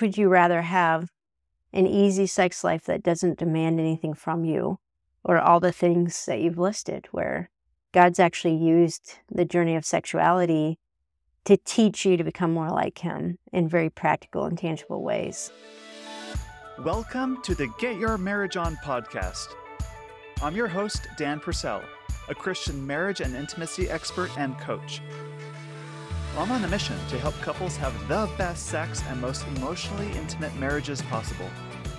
Would you rather have an easy sex life that doesn't demand anything from you, or all the things that you've listed, where God's actually used the journey of sexuality to teach you to become more like Him in very practical and tangible ways? Welcome to the Get Your Marriage On podcast. I'm your host, Dan Purcell, a Christian marriage and intimacy expert and coach. I'm on a mission to help couples have the best sex and most emotionally intimate marriages possible.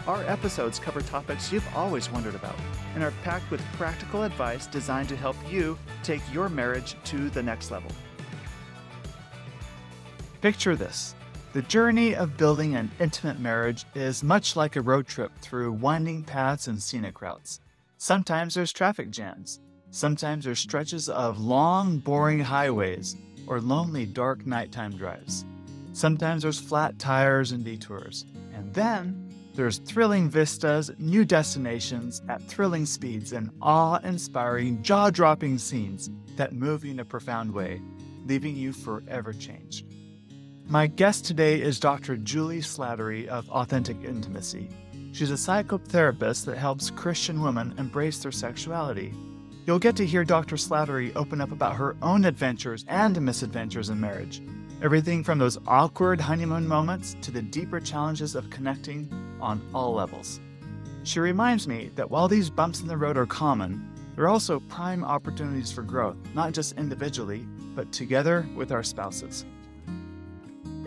Our episodes cover topics you've always wondered about and are packed with practical advice designed to help you take your marriage to the next level. Picture this. The journey of building an intimate marriage is much like a road trip through winding paths and scenic routes. Sometimes there's traffic jams. Sometimes there's stretches of long, boring highways or lonely, dark nighttime drives. Sometimes there's flat tires and detours. And then there's thrilling vistas, new destinations at thrilling speeds, and awe-inspiring, jaw-dropping scenes that move you in a profound way, leaving you forever changed. My guest today is Dr. Julie Slattery of Authentic Intimacy. She's a psychotherapist that helps Christian women embrace their sexuality. You'll get to hear Dr. Slattery open up about her own adventures and misadventures in marriage. Everything from those awkward honeymoon moments to the deeper challenges of connecting on all levels. She reminds me that while these bumps in the road are common, they're also prime opportunities for growth, not just individually, but together with our spouses.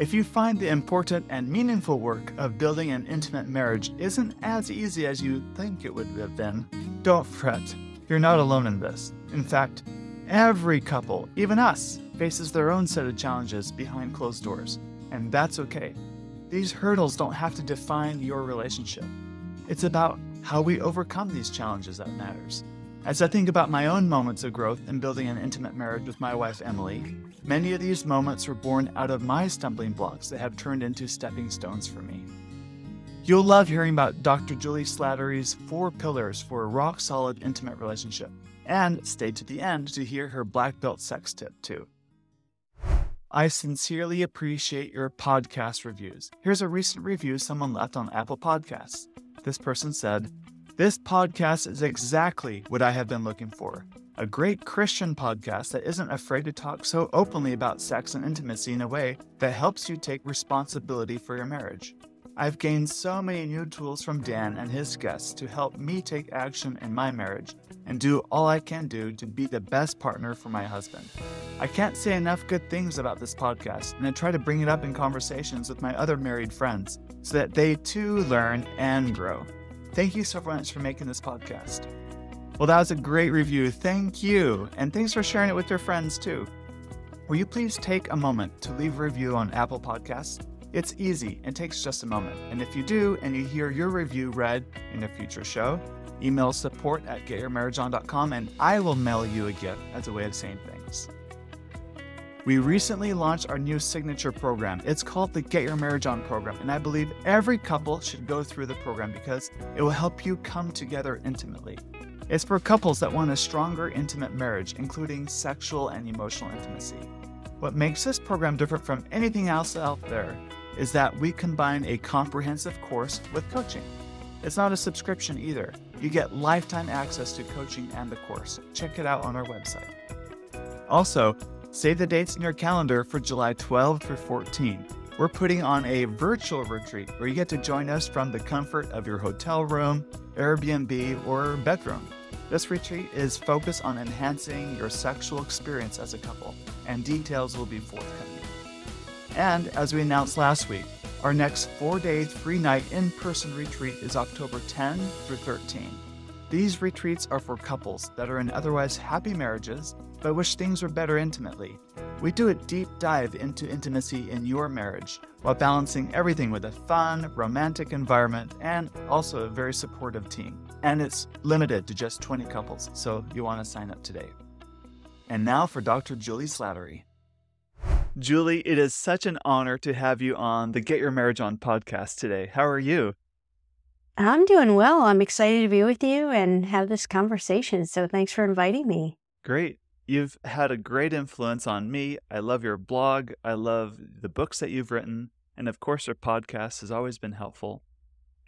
If you find the important and meaningful work of building an intimate marriage isn't as easy as you think it would have been, don't fret. You're not alone in this. In fact, every couple, even us, faces their own set of challenges behind closed doors, and that's okay. These hurdles don't have to define your relationship. It's about how we overcome these challenges that matters. As I think about my own moments of growth in building an intimate marriage with my wife, Emily, many of these moments were born out of my stumbling blocks that have turned into stepping stones for me. You'll love hearing about Dr. Julie Slattery's 4 pillars for a rock-solid intimate relationship. And stay to the end to hear her black belt sex tip, too. I sincerely appreciate your podcast reviews. Here's a recent review someone left on Apple Podcasts. This person said, "This podcast is exactly what I have been looking for. A great Christian podcast that isn't afraid to talk so openly about sex and intimacy in a way that helps you take responsibility for your marriage. I've gained so many new tools from Dan and his guests to help me take action in my marriage and do all I can do to be the best partner for my husband. I can't say enough good things about this podcast, and I try to bring it up in conversations with my other married friends so that they too learn and grow. Thank you so much for making this podcast." Well, that was a great review. Thank you. And thanks for sharing it with your friends too. Will you please take a moment to leave a review on Apple Podcasts? It's easy and takes just a moment. And if you do, and you hear your review read in a future show, email support@getyourmarriageon.com and I will mail you a gift as a way of saying thanks. We recently launched our new signature program. It's called the Get Your Marriage On program, and I believe every couple should go through the program because it will help you come together intimately. It's for couples that want a stronger, intimate marriage, including sexual and emotional intimacy. What makes this program different from anything else out there is that we combine a comprehensive course with coaching. It's not a subscription either. You get lifetime access to coaching and the course. Check it out on our website. Also, save the dates in your calendar for July 12 through 14. We're putting on a virtual retreat where you get to join us from the comfort of your hotel room, Airbnb, or bedroom. This retreat is focused on enhancing your sexual experience as a couple, and details will be forthcoming. And as we announced last week, our next 4-day, 3-night in-person retreat is October 10 through 13. These retreats are for couples that are in otherwise happy marriages, but wish things were better intimately. We do a deep dive into intimacy in your marriage while balancing everything with a fun, romantic environment and also a very supportive team. And it's limited to just 20 couples, so you want to sign up today. And now for Dr. Julie Slattery. Julie, it is such an honor to have you on the Get Your Marriage On podcast today. How are you? I'm doing well. I'm excited to be with you and have this conversation, so thanks for inviting me. Great. You've had a great influence on me. I love your blog. I love the books that you've written. And of course, our podcast has always been helpful.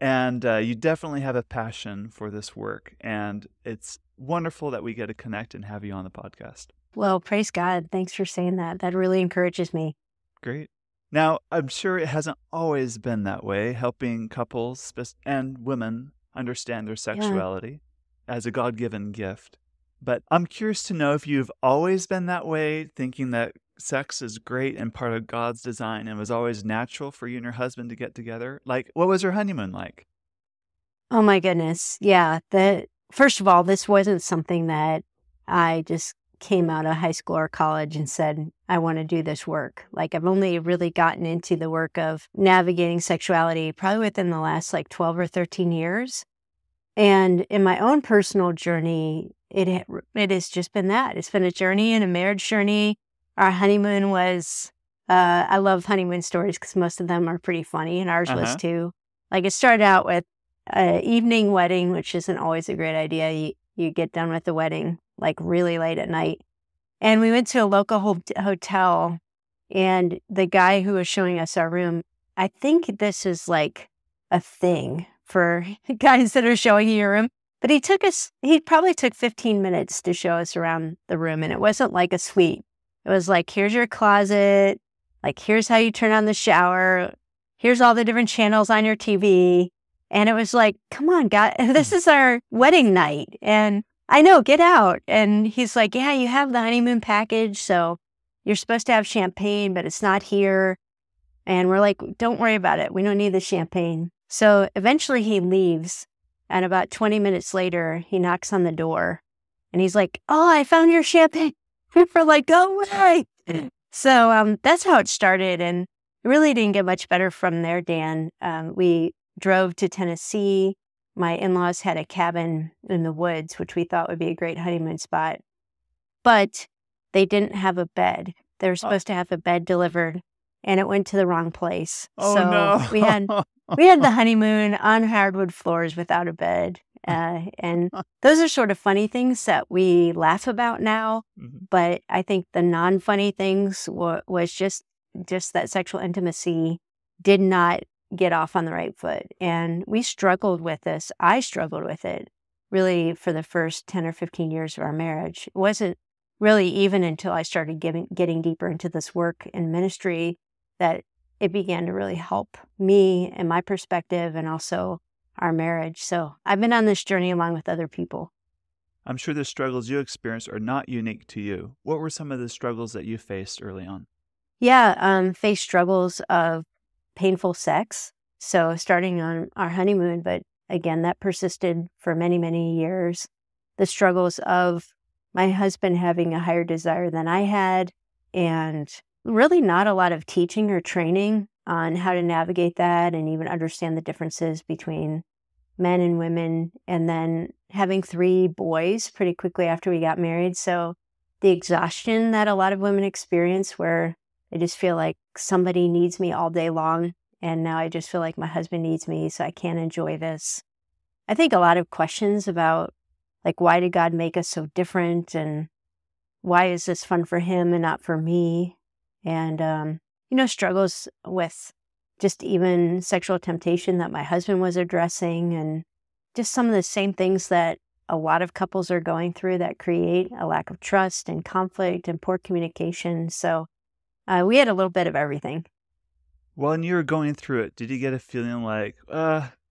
And you definitely have a passion for this work. And it's wonderful that we get to connect and have you on the podcast. Well, praise God. Thanks for saying that. That really encourages me. Great. Now, I'm sure it hasn't always been that way, helping couples and women understand their sexuality as a God-given gift. But I'm curious to know if you've always been that way, thinking that sex is great and part of God's design and was always natural for you and your husband to get together. Like, what was your honeymoon like? Oh my goodness. Yeah. First of all, this wasn't something that I just came out of high school or college and said, I want to do this work. Like, I've only really gotten into the work of navigating sexuality probably within the last 12 or 13 years. And in my own personal journey, it has just been that. It's been a journey and a marriage journey. Our honeymoon was, I love honeymoon stories because most of them are pretty funny, and ours was too. Like, it started out with an evening wedding, which isn't always a great idea. You get done with the wedding really late at night. And we went to a local hotel, and the guy who was showing us our room, I think this is like a thing for guys that are showing you your room. But he probably took 15 minutes to show us around the room, and it wasn't like a suite. It was like, here's your closet, here's how you turn on the shower, here's all the different channels on your TV. And it was like, come on, God, this is our wedding night. And I know, get out. And he's like, yeah, you have the honeymoon package, so you're supposed to have champagne, but it's not here. And we're like, don't worry about it. We don't need the champagne. So eventually he leaves. And about 20 minutes later, he knocks on the door. And he's like, oh, I found your champagne. We're like, go away. So that's how it started. And it really didn't get much better from there, Dan. We drove to Tennessee. My in-laws had a cabin in the woods, which we thought would be a great honeymoon spot. But they didn't have a bed. They were supposed to have a bed delivered, and it went to the wrong place. Oh, so no. we had the honeymoon on hardwood floors without a bed. And those are sort of funny things that we laugh about now. Mm-hmm. But I think the non-funny things was just that sexual intimacy did not get off on the right foot. And we struggled with this. I struggled with it really for the first 10 or 15 years of our marriage. It wasn't really even until I started getting deeper into this work in ministry that it began to really help me and my perspective and also our marriage. So I've been on this journey along with other people. I'm sure the struggles you experienced are not unique to you. What were some of the struggles that you faced early on? Yeah, faced struggles of painful sex. So starting on our honeymoon, but again, that persisted for many, many years. The struggles of my husband having a higher desire than I had, and really not a lot of teaching or training on how to navigate that and even understand the differences between men and women, and then having 3 boys pretty quickly after we got married. So the exhaustion that a lot of women experience where I just feel like somebody needs me all day long, and now I just feel like my husband needs me, so I can't enjoy this. I think a lot of questions about, why did God make us so different, and why is this fun for him and not for me? And, struggles with just even sexual temptation that my husband was addressing, and just some of the same things that a lot of couples are going through that create a lack of trust and conflict and poor communication. So we had a little bit of everything. When you were going through it, did you get a feeling like,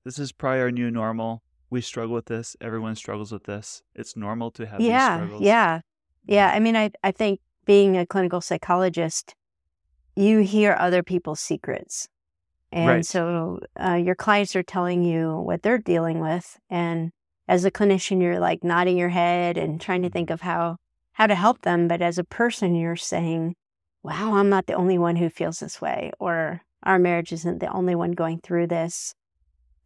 this is probably our new normal? We struggle with this. Everyone struggles with this. It's normal to have these struggles. Yeah. I mean, I think being a clinical psychologist, you hear other people's secrets. And Right. So your clients are telling you what they're dealing with. And as a clinician, you're nodding your head and trying to think of how to help them. But as a person, you're saying, wow, I'm not the only one who feels this way, or our marriage isn't the only one going through this.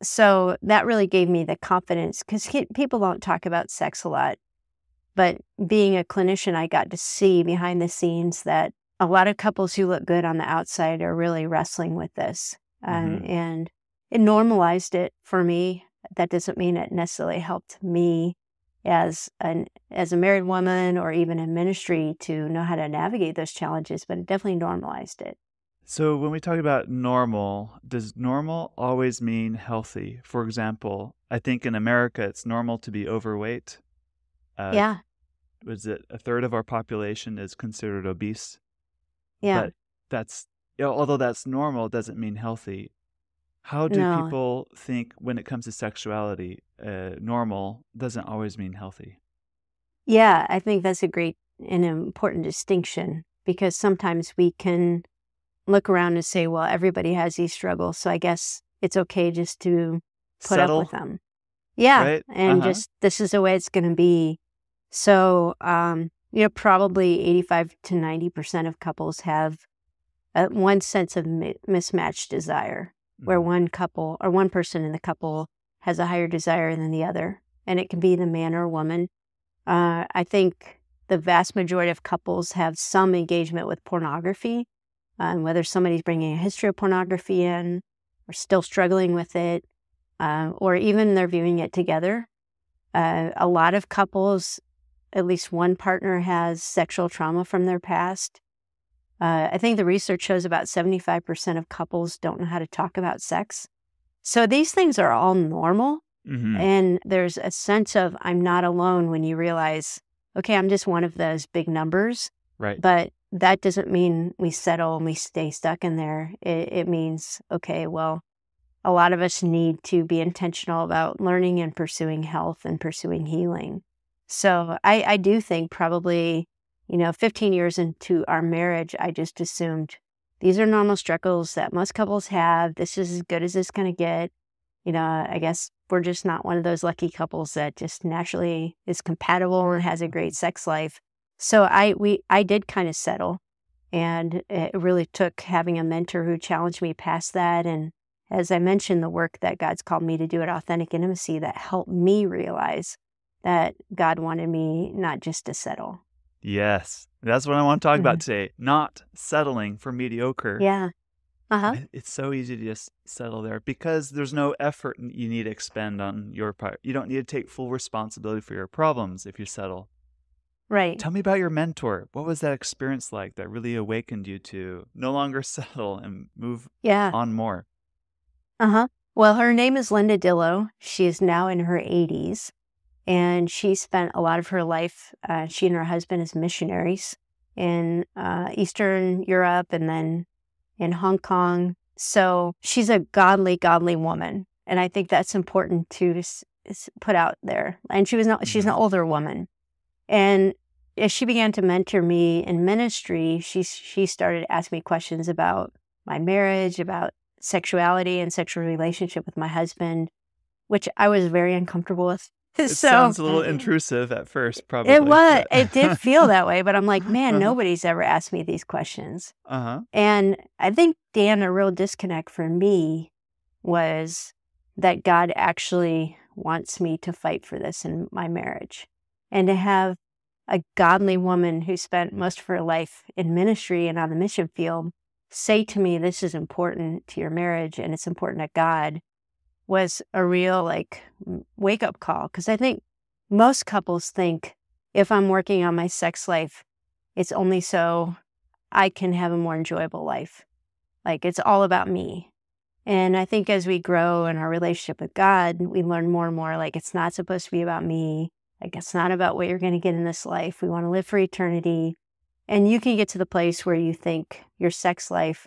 So that really gave me the confidence, because people don't talk about sex a lot. But being a clinician, I got to see behind the scenes that a lot of couples who look good on the outside are really wrestling with this. And it normalized it for me. That doesn't mean it necessarily helped me as a married woman or even in ministry to know how to navigate those challenges, but it definitely normalized it. So when we talk about normal, does normal always mean healthy? For example, I think in America it's normal to be overweight. Uh, Yeah, was it a third of our population is considered obese? yeah. But that's, although that's normal, it doesn't mean healthy. How do No. people think when it comes to sexuality, normal doesn't always mean healthy? Yeah, I think that's a great and important distinction because sometimes we can look around and say, well, everybody has these struggles, so I guess it's okay just to put up with Settle, them. Yeah, right? and Uh-huh. just this is the way it's going to be. So, probably 85 to 90% of couples have one sense of mismatched desire, where Mhm. one couple or one person in the couple has a higher desire than the other, and it can be the man or woman. I think the vast majority of couples have some engagement with pornography, whether somebody's bringing a history of pornography in or still struggling with it, or even they're viewing it together. A lot of couples, at least one partner has sexual trauma from their past. I think the research shows about 75% of couples don't know how to talk about sex. So these things are all normal. Mhm. And there's a sense of I'm not alone when you realize, okay, I'm just one of those big numbers. Right. But that doesn't mean we settle and we stay stuck in there. It means, okay, well, a lot of us need to be intentional about learning and pursuing health and pursuing healing. So I do think probably, 15 years into our marriage, I just assumed these are normal struggles that most couples have. This is as good as it's going to get. I guess we're just not one of those lucky couples that just naturally is compatible and has a great sex life. So I did kind of settle, and it really took having a mentor who challenged me past that. And as I mentioned, the work that God's called me to do at Authentic Intimacy that helped me realize that God wanted me not just to settle. Yes. That's what I want to talk about Mhm. today. Not settling for mediocre. Yeah. Uh huh. It's so easy to just settle there because there's no effort you need to expend on your part. You don't need to take full responsibility for your problems if you settle. Right. Tell me about your mentor. What was that experience like that really awakened you to no longer settle and move Yeah. on more? Uh huh. Well, her name is Linda Dillow. She is now in her 80s. And she spent a lot of her life, she and her husband as missionaries in Eastern Europe and then in Hong Kong. So she's a godly, godly woman. And I think that's important to put out there. And she's an Hmm. older woman. And as she began to mentor me in ministry, she started asking me questions about my marriage, about sexuality and sexual relationship with my husband, which I was very uncomfortable with. It So sounds a little intrusive at first, it probably, was but it did feel that way, but I'm like, "Man, uh-huh. nobody's ever asked me these questions." Uh-huh. And I think, Dan, a real disconnect for me was that God actually wants me to fight for this in my marriage. And to have a godly woman who spent most of her life in ministry and on the mission field say to me, this is important to your marriage and it's important to God, was a real wake up call. Cause I think most couples think if I'm working on my sex life, it's only so I can have a more enjoyable life. Like it's all about me. And I think as we grow in our relationship with God, we learn more and more like it's not supposed to be about me. Like it's not about what you're going to get in this life. We want to live for eternity. And you can get to the place where you think your sex life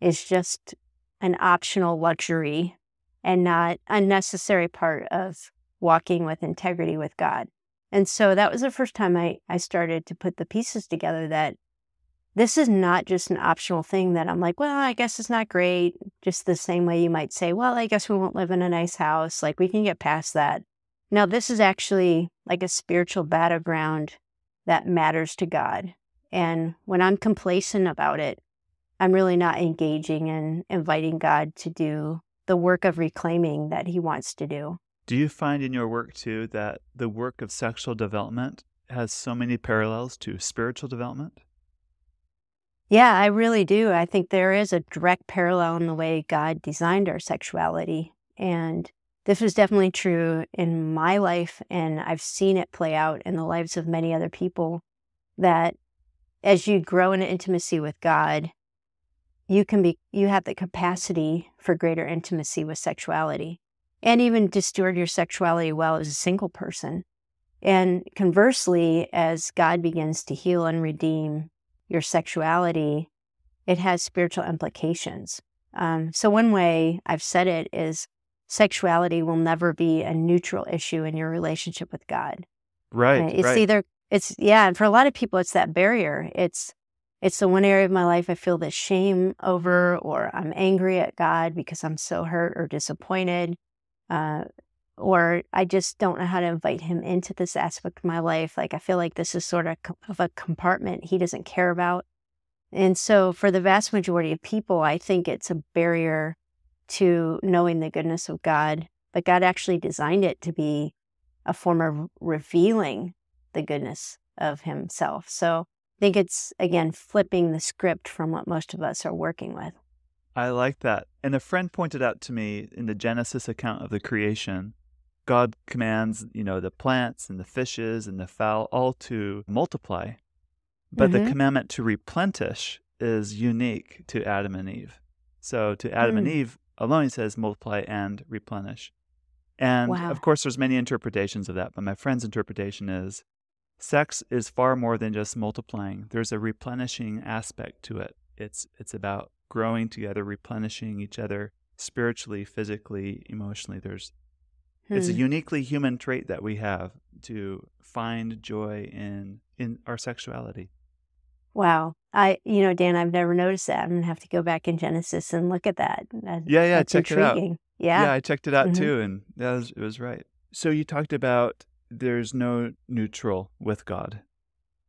is just an optional luxury and not a necessary part of walking with integrity with God. And so that was the first time I started to put the pieces together that this is not just an optional thing that I'm like, well, I guess it's not great. Just the same way you might say, well, I guess we won't live in a nice house. Like we can get past that. No, this is actually like a spiritual battleground that matters to God. And when I'm complacent about it, I'm really not engaging and inviting God to do the work of reclaiming that he wants to do. Do you find in your work too that the work of sexual development has so many parallels to spiritual development? Yeah, I really do. I think there is a direct parallel in the way God designed our sexuality. And this was definitely true in my life. And I've seen it play out in the lives of many other people that as you grow in intimacy with God, you have the capacity for greater intimacy with sexuality, and even to steward your sexuality well as a single person. And conversely, as God begins to heal and redeem your sexuality, it has spiritual implications. So one way I've said it is sexuality will never be a neutral issue in your relationship with God. Right, It's right. either, and for a lot of people, it's that barrier. It's the one area of my life I feel this shame over, or I'm angry at God because I'm so hurt or disappointed, or I just don't know how to invite him into this aspect of my life. Like, I feel like this is sort of a compartment he doesn't care about. And so for the vast majority of people, I think it's a barrier to knowing the goodness of God. But God actually designed it to be a form of revealing the goodness of himself. So I think it's, again, flipping the script from what most of us are working with. I like that. And a friend pointed out to me in the Genesis account of the creation, God commands, the plants and the fishes and the fowl all to multiply. But the commandment to replenish is unique to Adam and Eve. So to Adam and Eve alone, he says multiply and replenish. And of course, there's many interpretations of that. But my friend's interpretation is sex is far more than just multiplying. There's a replenishing aspect to it. It's about growing together, replenishing each other spiritually, physically, emotionally. It's a uniquely human trait that we have to find joy in our sexuality. Wow. Dan, I've never noticed that. I'm going to have to go back in Genesis and look at that. That's Check intriguing. it out. Yeah, I checked it out too, and it was right. So you talked about there's no neutral with God.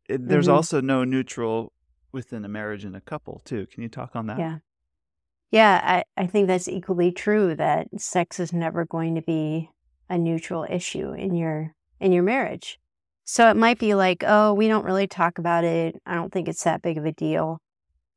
There's also no neutral within a marriage and a couple too. Can you talk on that? Yeah. Yeah, I think that's equally true, that sex is never going to be a neutral issue in your marriage. So it might be like, oh, we don't really talk about it. I don't think it's that big of a deal.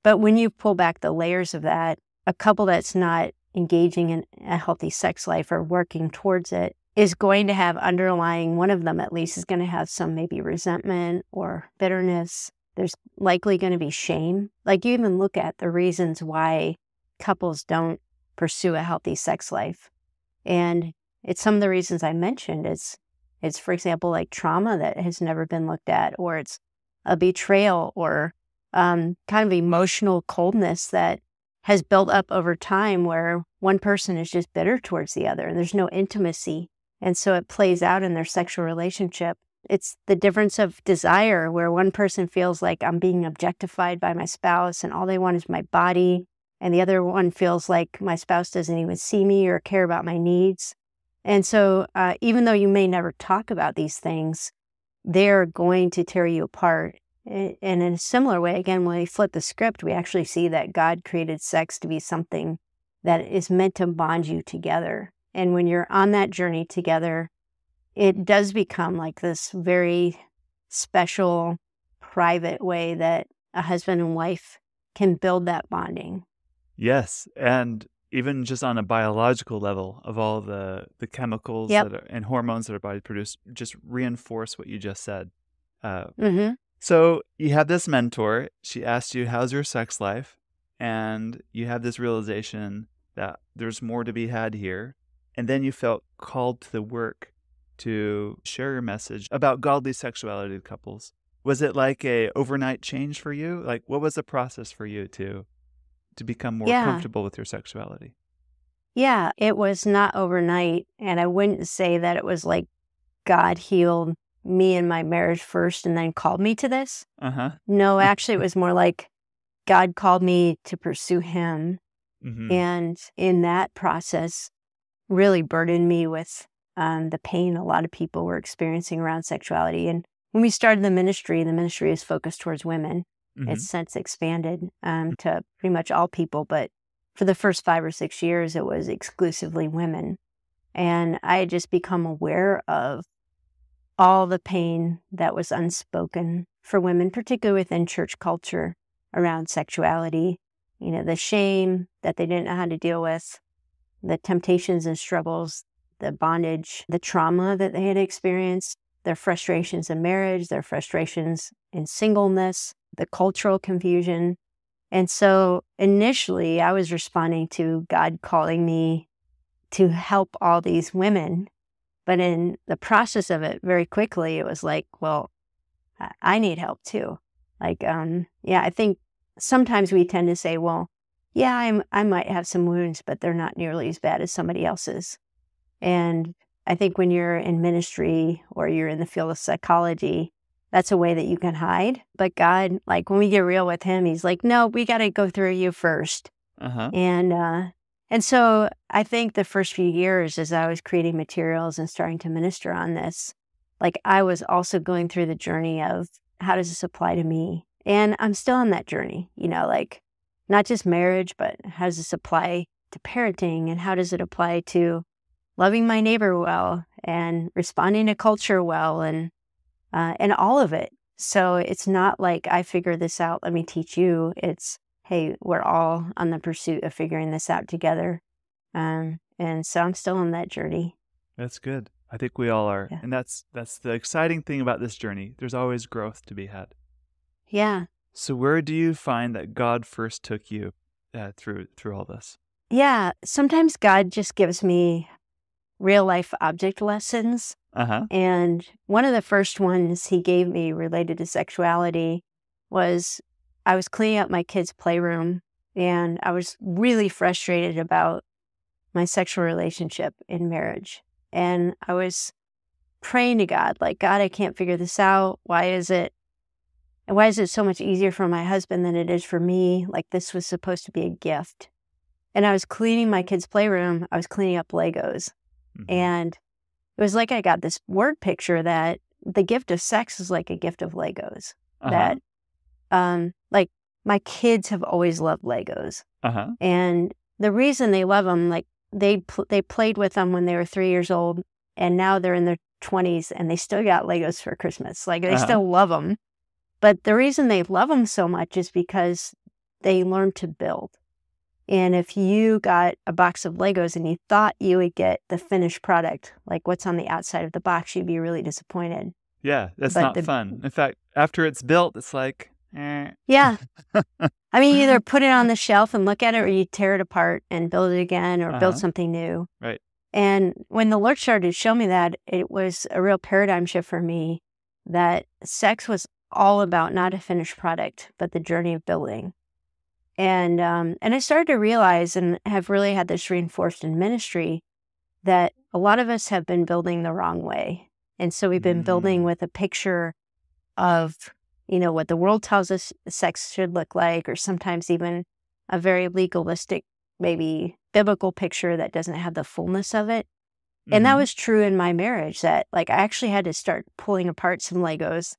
But when you pull back the layers of that, a couple that's not engaging in a healthy sex life or working towards it is going to have underlying, one of them at least, is going to have some maybe resentment or bitterness. There's likely going to be shame. Like, you even look at the reasons why couples don't pursue a healthy sex life. And it's some of the reasons I mentioned. It's, for example, like trauma that has never been looked at, or it's a betrayal, or kind of emotional coldness that has built up over time, where one person is just bitter towards the other and there's no intimacy. And so it plays out in their sexual relationship. It's the difference of desire, where one person feels like I'm being objectified by my spouse and all they want is my body, and the other one feels like my spouse doesn't even see me or care about my needs. And so even though you may never talk about these things, they're going to tear you apart. And in a similar way, again, when we flip the script, we actually see that God created sex to be something that is meant to bond you together. And when you're on that journey together, it does become like this very special, private way that a husband and wife can build that bonding. Yes, and even just on a biological level, of all the chemicals and hormones that our body produce, just reinforce what you just said. So you have this mentor. She asked you, how's your sex life? And you have this realization that there's more to be had here. And then you felt called to the work to share your message about godly sexuality to couples. Was it like a overnight change for you? Like, what was the process for you to become more comfortable with your sexuality? Yeah, it was not overnight. And I wouldn't say that it was like God healed me and my marriage first and then called me to this. No, actually, it was more like God called me to pursue him. And in that process, really burdened me with the pain a lot of people were experiencing around sexuality. And when we started the ministry is focused towards women. It's since expanded to pretty much all people, but for the first 5 or 6 years, it was exclusively women. And I had just become aware of all the pain that was unspoken for women, particularly within church culture around sexuality. The shame that they didn't know how to deal with, the temptations and struggles, the bondage, the trauma that they had experienced, their frustrations in marriage, their frustrations in singleness, the cultural confusion. And so initially I was responding to God calling me to help all these women. But in the process of it, very quickly, it was like, well, I need help too. Like, I think sometimes we tend to say, well, yeah, I might have some wounds, but they're not nearly as bad as somebody else's. And I think when you're in ministry or you're in the field of psychology, that's a way that you can hide. But God, like when we get real with him, he's like, no, we got to go through you first. Uh-huh. And so I think the first few years as I was creating materials and starting to minister on this, like I was also going through the journey of how does this apply to me? And I'm still on that journey, like not just marriage, but how does this apply to parenting, and how does it apply to loving my neighbor well and responding to culture well, and all of it. So it's not like I figured this out, let me teach you. It's, hey, we're all on the pursuit of figuring this out together. And so I'm still on that journey. That's good. I think we all are. Yeah. And that's the exciting thing about this journey. There's always growth to be had. Yeah. So where do you find that God first took you through all this? Yeah. Sometimes God just gives me real life object lessons. Uh-huh. And one of the first ones he gave me related to sexuality was I was cleaning up my kids' playroom, and I was really frustrated about my sexual relationship in marriage. And I was praying to God, like, God, I can't figure this out. Why is it so much easier for my husband than it is for me? Like, this was supposed to be a gift. And I was cleaning my kids' playroom. I was cleaning up Legos. Mm-hmm. And it was like I got this word picture that the gift of sex is like a gift of Legos. Uh-huh. That, like, my kids have always loved Legos. Uh-huh. And the reason they love them, like, they played with them when they were 3 years old, and now they're in their 20s, and they still got Legos for Christmas. Like, they still love them. But the reason they love them so much is because they learned to build. And if you got a box of Legos and you thought you would get the finished product, like what's on the outside of the box, you'd be really disappointed. Yeah, that's not fun. In fact, after it's built, it's like, Yeah. I mean, you either put it on the shelf and look at it, or you tear it apart and build it again, or build something new. Right. And when the Lord started to show me that, it was a real paradigm shift for me, that sex was all about not a finished product, but the journey of building. And I started to realize, and have really had this reinforced in ministry, that a lot of us have been building the wrong way. And so we've been building with a picture of, what the world tells us sex should look like, or sometimes even a very legalistic, maybe biblical picture that doesn't have the fullness of it. Mm-hmm. And that was true in my marriage, that like I actually had to start pulling apart some Legos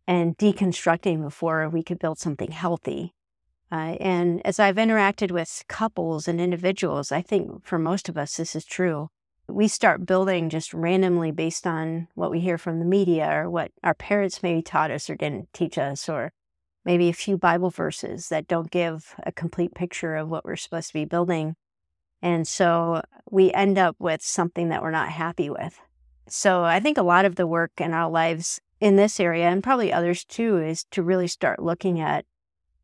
and deconstructing before we could build something healthy. And as I've interacted with couples and individuals, I think for most of us, this is true. We start building just randomly based on what we hear from the media, or what our parents maybe taught us or didn't teach us, or maybe a few Bible verses that don't give a complete picture of what we're supposed to be building. And so we end up with something that we're not happy with. So I think a lot of the work in our lives in this area, and probably others too, is to really start looking at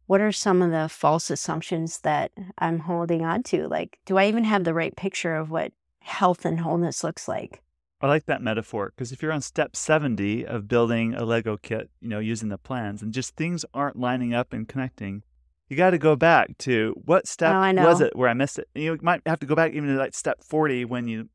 what are some of the false assumptions that I'm holding on to? Like, do I even have the right picture of what health and wholeness looks like? I like that metaphor, because if you're on step 70 of building a Lego kit, using the plans, and just things aren't lining up and connecting, you got to go back to what step was it where I missed it. You might have to go back even to like step 40 when you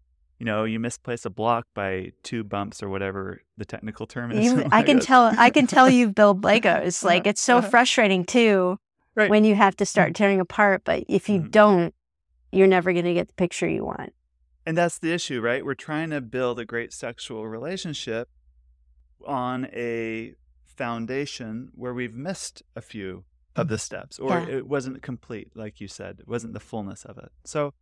misplace a block by 2 bumps or whatever the technical term is. I can tell you've built Legos. Like, it's so frustrating too, right, when you have to start tearing apart. But if you don't, you're never going to get the picture you want. And that's the issue, right? We're trying to build a great sexual relationship on a foundation where we've missed a few of the steps, or it wasn't complete, like you said. It wasn't the fullness of it. So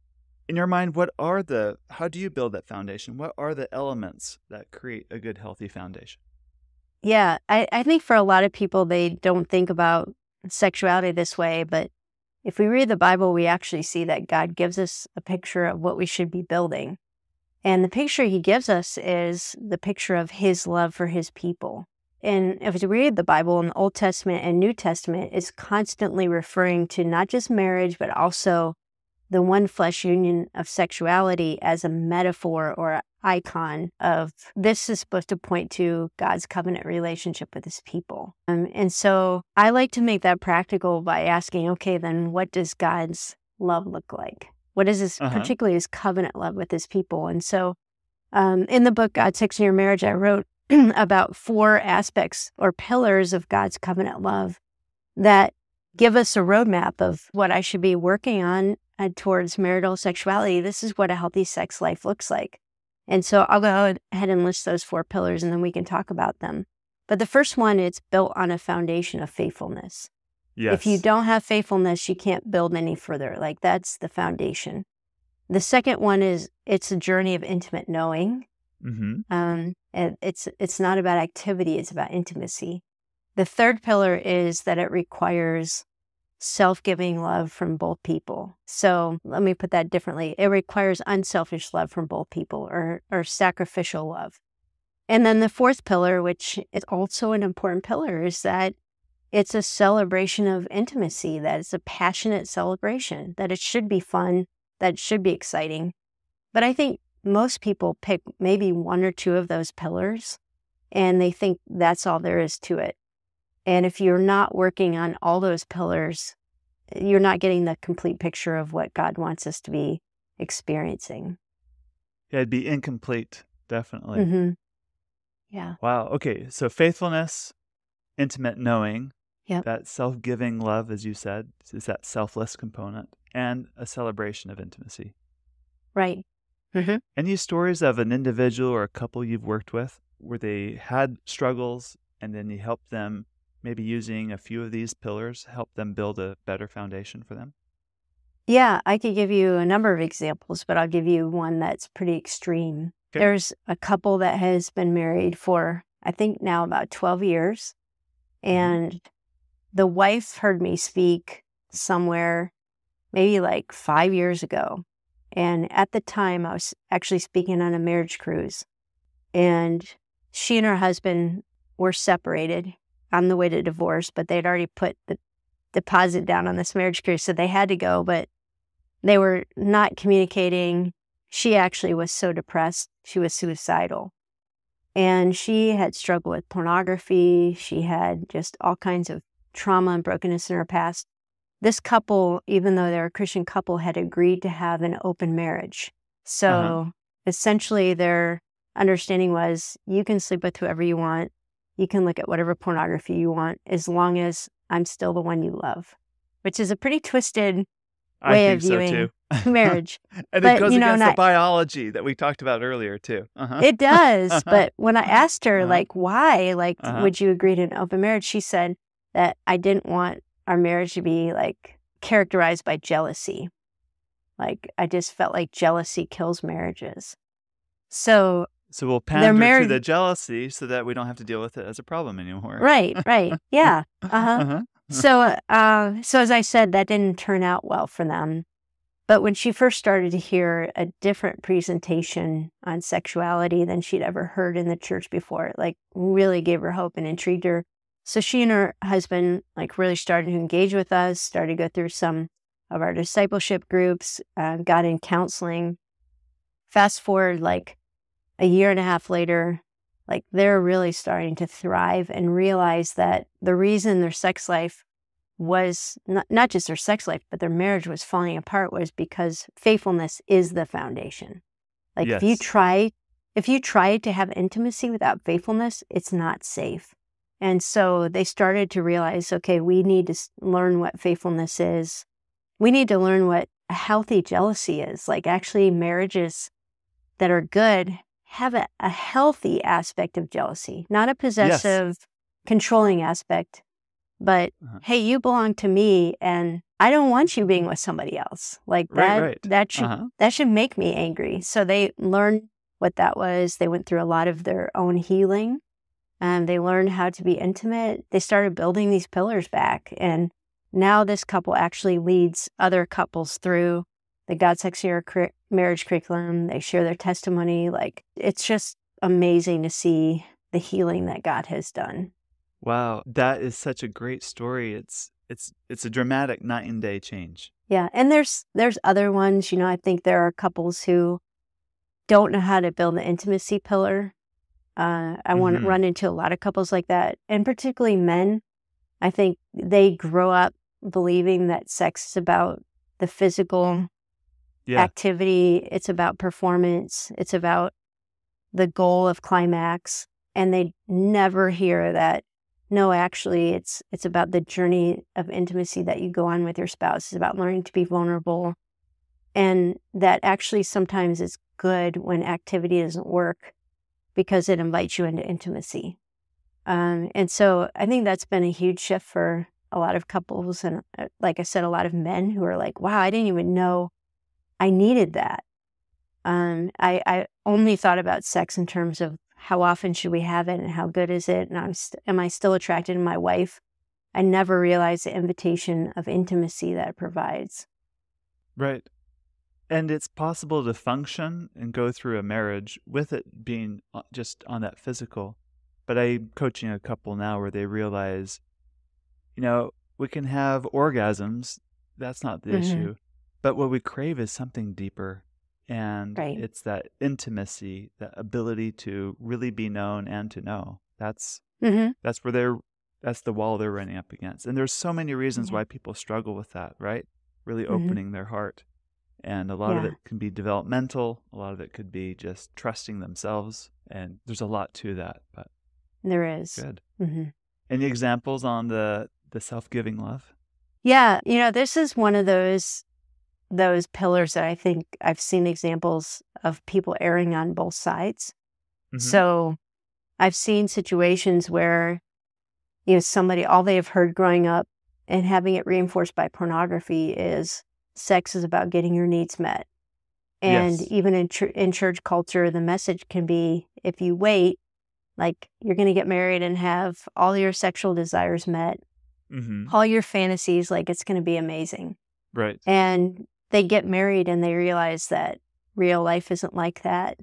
in your mind, how do you build that foundation? What are the elements that create a good, healthy foundation? Yeah, I think for a lot of people, they don't think about sexuality this way, but if we read the Bible, we actually see that God gives us a picture of what we should be building. And the picture he gives us is the picture of his love for his people. and if you read the Bible in the Old Testament and New Testament, it's constantly referring to not just marriage, but also the one flesh union of sexuality as a metaphor or an icon of this is supposed to point to God's covenant relationship with his people. And so I like to make that practical by asking, okay, then what does God's love look like? What is his, particularly his covenant love with his people? And so in the book, God, Sex, and Your Marriage, I wrote about 4 aspects or pillars of God's covenant love that give us a roadmap of what I should be working on towards marital sexuality. This is what a healthy sex life looks like. And so I'll go ahead and list those 4 pillars and then we can talk about them. But the first one, it's built on a foundation of faithfulness. Yes. If you don't have faithfulness, you can't build any further. Like that's the foundation. The second one is it's a journey of intimate knowing. And it's not about activity, it's about intimacy. The third pillar is that it requires self-giving love from both people. So let me put that differently. It requires unselfish love from both people or sacrificial love. And then the fourth pillar, which is also an important pillar, is that it's a celebration of intimacy, that it's a passionate celebration, that it should be fun, that it should be exciting. But I think most people pick maybe 1 or 2 of those pillars and they think that's all there is to it. And if you're not working on all those pillars, you're not getting the complete picture of what God wants us to be experiencing. Yeah, it'd be incomplete, definitely. Yeah. Wow. Okay. So faithfulness, intimate knowing, Yep. that self-giving love, as you said, is that selfless component, and a celebration of intimacy. Right. Any stories of an individual or a couple you've worked with where they had struggles and then you helped them, maybe using a few of these pillars, help them build a better foundation for them? Yeah, I could give you a number of examples, but I'll give you one that's pretty extreme. Okay. There's a couple that has been married for, I think now about 12 years. And the wife heard me speak somewhere maybe like 5 years ago. And at the time, I was actually speaking on a marriage cruise. And she and her husband were separated on the way to divorce, but they'd already put the deposit down on this marriage cruise, so they had to go, but they were not communicating. She actually was so depressed, she was suicidal. And she had struggled with pornography. She had just all kinds of trauma and brokenness in her past. This couple, even though they're a Christian couple, had agreed to have an open marriage. So essentially their understanding was you can sleep with whoever you want. You can look at whatever pornography you want as long as I'm still the one you love, which is a pretty twisted way of viewing marriage. And it goes against the biology that we talked about earlier too. It does. But when I asked her, like, why, would you agree to an open marriage? She said that I didn't want our marriage to be like characterized by jealousy. Like, I just felt like jealousy kills marriages. So we'll pander to the jealousy so that we don't have to deal with it as a problem anymore. Right. Yeah. So as I said, that didn't turn out well for them. But when she first started to hear a different presentation on sexuality than she'd ever heard in the church before, it like really gave her hope and intrigued her. So she and her husband like really started to engage with us, started to go through some of our discipleship groups, got in counseling. Fast forward like a year and a half later, like they're really starting to thrive and realize that the reason their sex life was not just their sex life, but their marriage was falling apart was because faithfulness is the foundation. Like if you try to have intimacy without faithfulness, it's not safe. And so they started to realize, okay, we need to learn what faithfulness is. We need to learn what a healthy jealousy is. Like actually marriages that are good have a healthy aspect of jealousy, not a possessive, controlling aspect, but hey, you belong to me and I don't want you being with somebody else. Like that should make me angry. So they learned what that was. They went through a lot of their own healing and they learned how to be intimate. They started building these pillars back. And now this couple actually leads other couples through the God, Sex, and Your Marriage curriculum. They share their testimony. Like, it's just amazing to see the healing that God has done. Wow, that is such a great story. It's a dramatic night and day change. Yeah, and there's other ones, I think there are couples who don't know how to build the intimacy pillar. I want to Mhm. run into a lot of couples like that, and particularly men. I think they grow up believing that sex is about the physical Yeah. activity, it's about performance, it's about the goal of climax, and they never hear that, no, actually, it's about the journey of intimacy that you go on with your spouse. It's about learning to be vulnerable, and that actually sometimes it's good when activity doesn't work because it invites you into intimacy. And so I think that's been a huge shift for a lot of couples, and like I said, a lot of men who are like, wow, I didn't even know I needed that. I only thought about sex in terms of how often should we have it and how good is it, and am I still attracted to my wife? I never realized the invitation of intimacy that it provides. Right. And it's possible to function and go through a marriage with it being just on that physical. But I'm coaching a couple now where they realize, we can have orgasms. That's not the Hmm. issue. But what we crave is something deeper. And Right. it's that intimacy, that ability to really be known and to know. That's Hmm. that's the wall they're running up against. And there's so many reasons Yeah. why people struggle with that, right? Really Hmm. opening their heart. And a lot of Yeah. it can be developmental. A lot of it could be just trusting themselves. And there's a lot to that, but There is. good. Hmm. Any examples on the self-giving love? Yeah. This is one of those pillars that I think I've seen examples of people erring on both sides. Mm-hmm. So I've seen situations where, somebody, all they have heard growing up and having it reinforced by pornography is sex is about getting your needs met. And Yes. even in church culture, the message can be, if you wait, like you're going to get married and have all your sexual desires met, Mm-hmm. all your fantasies, like it's going to be amazing. Right. And they get married and they realize that real life isn't like that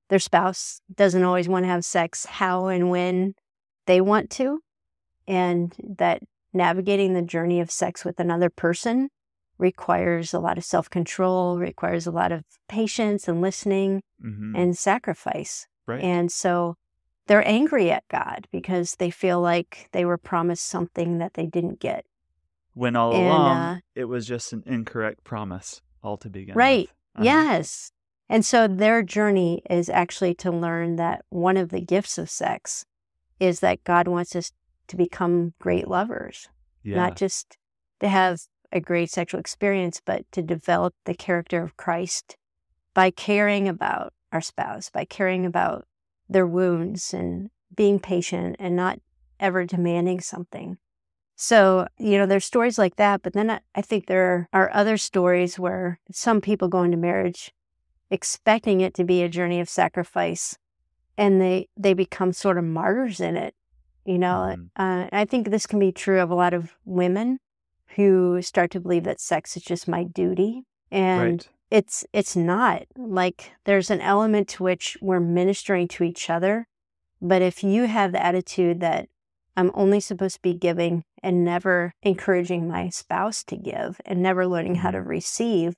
their spouse doesn't always want to have sex how and when they want to, and that navigating the journey of sex with another person requires a lot of self-control, requires a lot of patience and listening Mm-hmm. and sacrifice. Right. And so they're angry at God because they feel like they were promised something that they didn't get. When all And along, it was just an incorrect promise all to begin right. with. Yes. And so their journey is actually to learn that one of the gifts of sex is that God wants us to become great lovers, Yeah. not just to have a great sexual experience, but to develop the character of Christ by caring about our spouse, by caring about their wounds and being patient and not ever demanding something. So, there's stories like that, but then I think there are other stories where some people go into marriage expecting it to be a journey of sacrifice, and they become sort of martyrs in it. Mhm. I think this can be true of a lot of women who start to believe that sex is just my duty, and Right. it's not. Like there's an element to which we're ministering to each other, but if you have the attitude that I'm only supposed to be giving and never encouraging my spouse to give and never learning how to Mhm. receive,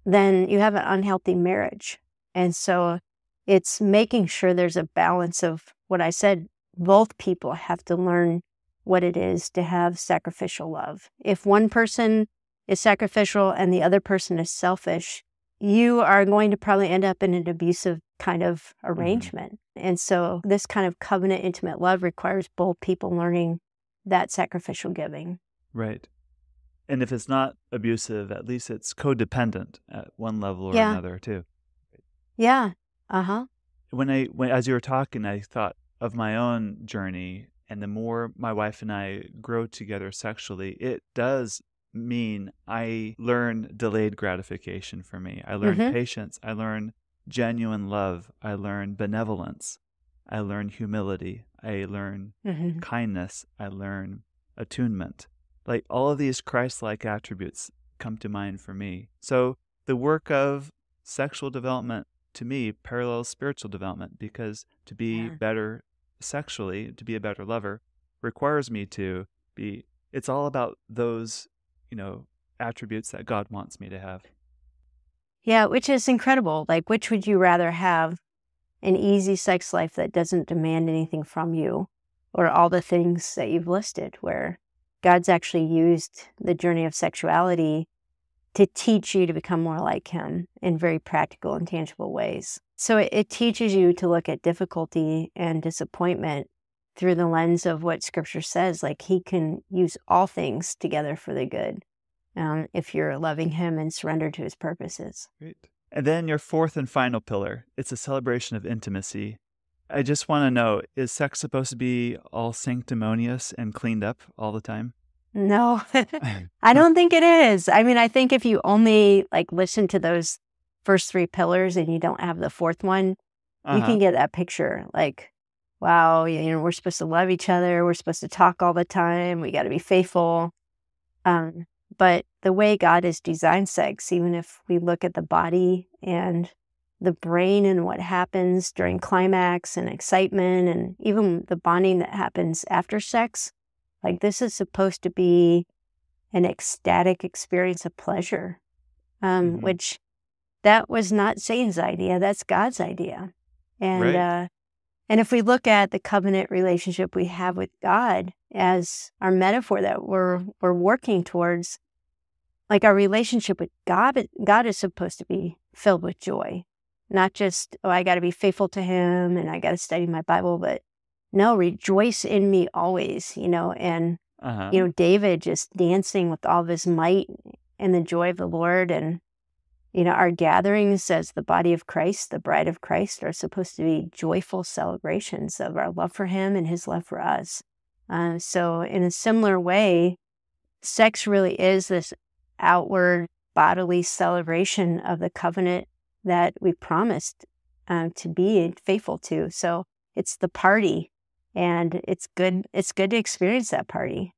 then you have an unhealthy marriage. And so it's making sure there's a balance of what I said. Both people have to learn what it is to have sacrificial love. If one person is sacrificial and the other person is selfish, you are going to probably end up in an abusive kind of Mhm. arrangement. And so this kind of covenant intimate love requires both people learning that sacrificial giving. Right. And if it's not abusive, at least it's codependent at one level or Yeah. another too. Yeah. Uh-huh. When as you were talking, I thought of my own journey, and the more my wife and I grow together sexually, it does mean I learn delayed gratification for me. I learn Mm-hmm. patience. I learn genuine love. I learn benevolence. I learn humility. I learn Mm-hmm. kindness. I learn attunement. Like all of these Christ-like attributes come to mind for me. So the work of sexual development to me, parallels spiritual development, because to be Yeah. better sexually, to be a better lover, requires me to be, it's all about those, attributes that God wants me to have. Yeah, which is incredible. Like, which would you rather have? An easy sex life that doesn't demand anything from you, or all the things that you've listed, where God's actually used the journey of sexuality to teach you to become more like Him in very practical and tangible ways. So it teaches you to look at difficulty and disappointment through the lens of what Scripture says, like He can use all things together for the good if you're loving Him and surrendered to His purposes. Great. And then your fourth and final pillar, it's a celebration of intimacy. I just want to know, is sex supposed to be all sanctimonious and cleaned up all the time? No, I don't think it is. I mean, I think if you only listen to those first three pillars and you don't have the fourth one, you can get that picture. Like, wow, we're supposed to love each other. We're supposed to talk all the time. We got to be faithful. But the way God has designed sex, even if we look at the body and the brain and what happens during climax and excitement and even the bonding that happens after sex, this is supposed to be an ecstatic experience of pleasure, which that was not Satan's idea. That's God's idea. And Right. And if we look at the covenant relationship we have with God as our metaphor that we're working towards, our relationship with God is supposed to be filled with joy, not just, I got to be faithful to Him and I got to study my Bible, but no, rejoice in me always, and, David just dancing with all of his might and the joy of the Lord. And, our gatherings as the body of Christ, the bride of Christ, are supposed to be joyful celebrations of our love for Him and His love for us. So in a similar way, sex really is this outward bodily celebration of the covenant that we promised to be faithful to. So it's the party, and it's good to experience that party.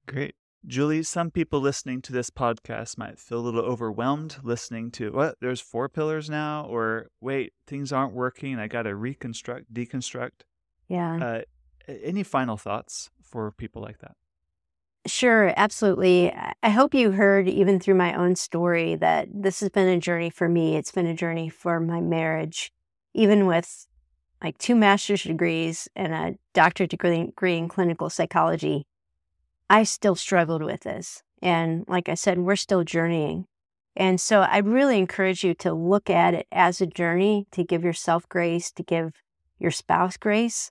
Great. Julie, some people listening to this podcast might feel a little overwhelmed listening to, what, there's 4 pillars now? Or wait, things aren't working. I got to deconstruct. Yeah. Any final thoughts for people like that? Sure, absolutely. I hope you heard, even through my own story, that this has been a journey for me. It's been a journey for my marriage, even with 2 master's degrees and a doctorate degree in clinical psychology. I still struggled with this. And like I said, we're still journeying. And so I really encourage you to look at it as a journey, to give yourself grace, to give your spouse grace,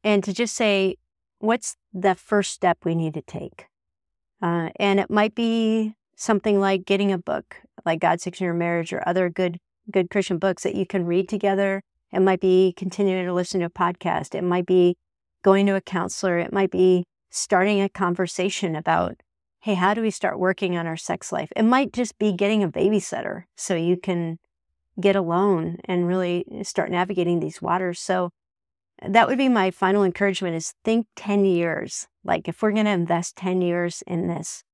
and to just say, what's the first step we need to take? And it might be something like getting a book, like God's Fixing Your Marriage, or other good Christian books that you can read together. It might be continuing to listen to a podcast. It might be going to a counselor. It might be starting a conversation about, hey, how do we start working on our sex life? It might just be getting a babysitter so you can get alone and really start navigating these waters. So that would be my final encouragement, is think 10 years. If we're going to invest 10 years in this,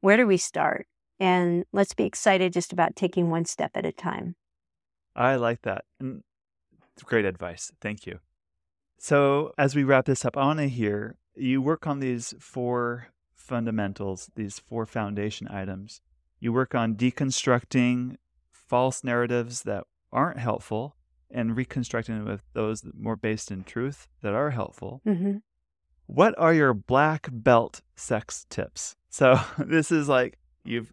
where do we start? And let's be excited just about taking one step at a time. I like that. And great advice. Thank you. So as we wrap this up, I want to hear, you work on these 4 fundamentals, these 4 foundation items. You work on deconstructing false narratives that aren't helpful and reconstructing them with those that are more based in truth that are helpful. Mm-hmm. What are your black belt sex tips? So this is you've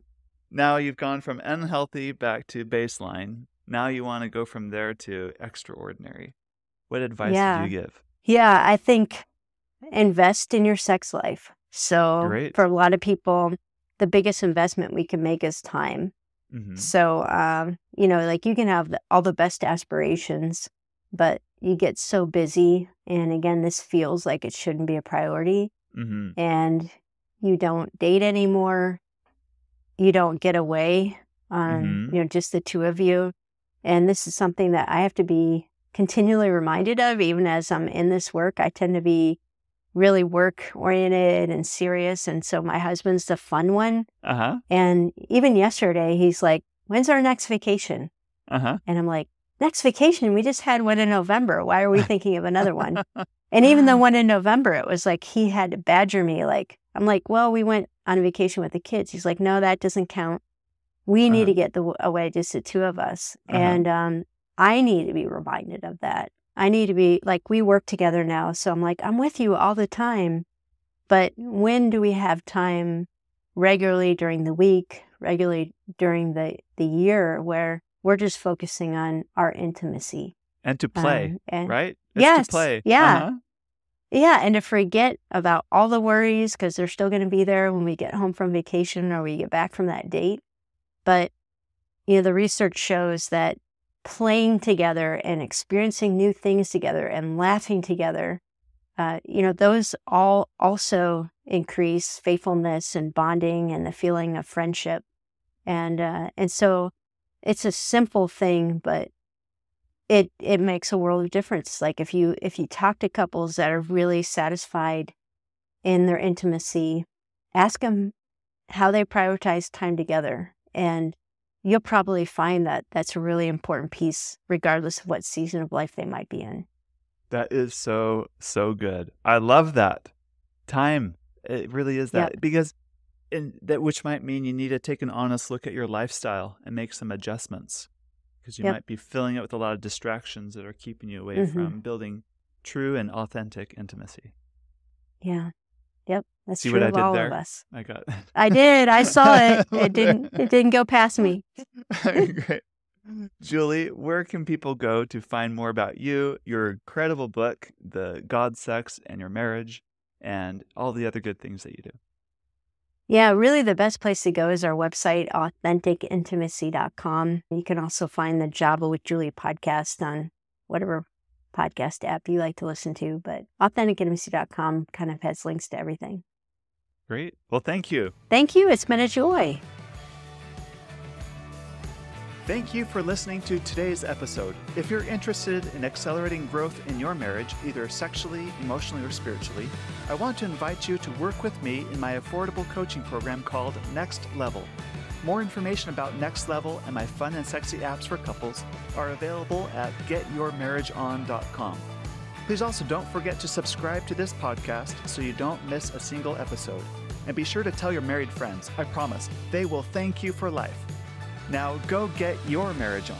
gone from unhealthy back to baseline. Now you want to go from there to extraordinary. What advice do you give? Yeah, I think invest in your sex life. So Great. For a lot of people, the biggest investment we can make is time. Mm-hmm. So, you can have all the best aspirations, but you get so busy. And again, this feels like it shouldn't be a priority. Mm-hmm. And you don't date anymore. You don't get away, just the two of you. And this is something that I have to be continually reminded of, even as I'm in this work. I tend to be really work-oriented and serious, and so my husband's the fun one. And even yesterday, he's like, when's our next vacation? And I'm like, next vacation, we just had one in November. Why are we thinking of another one? And even the one in November, it was like he had to badger me. Like, I'm like, well, we went on vacation with the kids. He's like, no, that doesn't count. We need to get away, just the two of us. And I need to be reminded of that. I need to be, like, we work together now. So I'm like, I'm with you all the time. But when do we have time regularly during the week, regularly during the year, where we're just focusing on our intimacy? And to play, right? It's Yes. to play. Yeah. Yeah. And to forget about all the worries, because they're still going to be there when we get home from vacation or we get back from that date. But, the research shows that playing together and experiencing new things together and laughing together, those all also increase faithfulness and bonding and the feeling of friendship. And so it's a simple thing, but it makes a world of difference. Like if you talk to couples that are really satisfied in their intimacy, ask them how they prioritize time together. And you'll probably find that that's a really important piece, regardless of what season of life they might be in. That is so, so good. I love that. Time. It really is that. Because which might mean you need to take an honest look at your lifestyle and make some adjustments. Because you might be filling it with a lot of distractions that are keeping you away from building true and authentic intimacy. Yeah. Yep. That's See true what I of did all there? of us. I did. I saw it. It didn't go past me. Great. Julie, where can people go to find more about you, your incredible book, The God, Sex, and Your Marriage, and all the other good things that you do? Yeah, really the best place to go is our website, authenticintimacy.com. You can also find the Java with Julie podcast on whatever podcast app you like to listen to, but authenticintimacy.com kind of has links to everything. Great. Well, thank you. Thank you. It's been a joy. Thank you for listening to today's episode. If you're interested in accelerating growth in your marriage, either sexually, emotionally, or spiritually, I want to invite you to work with me in my affordable coaching program called Next Level. More information about Next Level and my fun and sexy apps for couples are available at getyourmarriageon.com. Please also don't forget to subscribe to this podcast so you don't miss a single episode. And be sure to tell your married friends. I promise, they will thank you for life. Now go get your marriage on.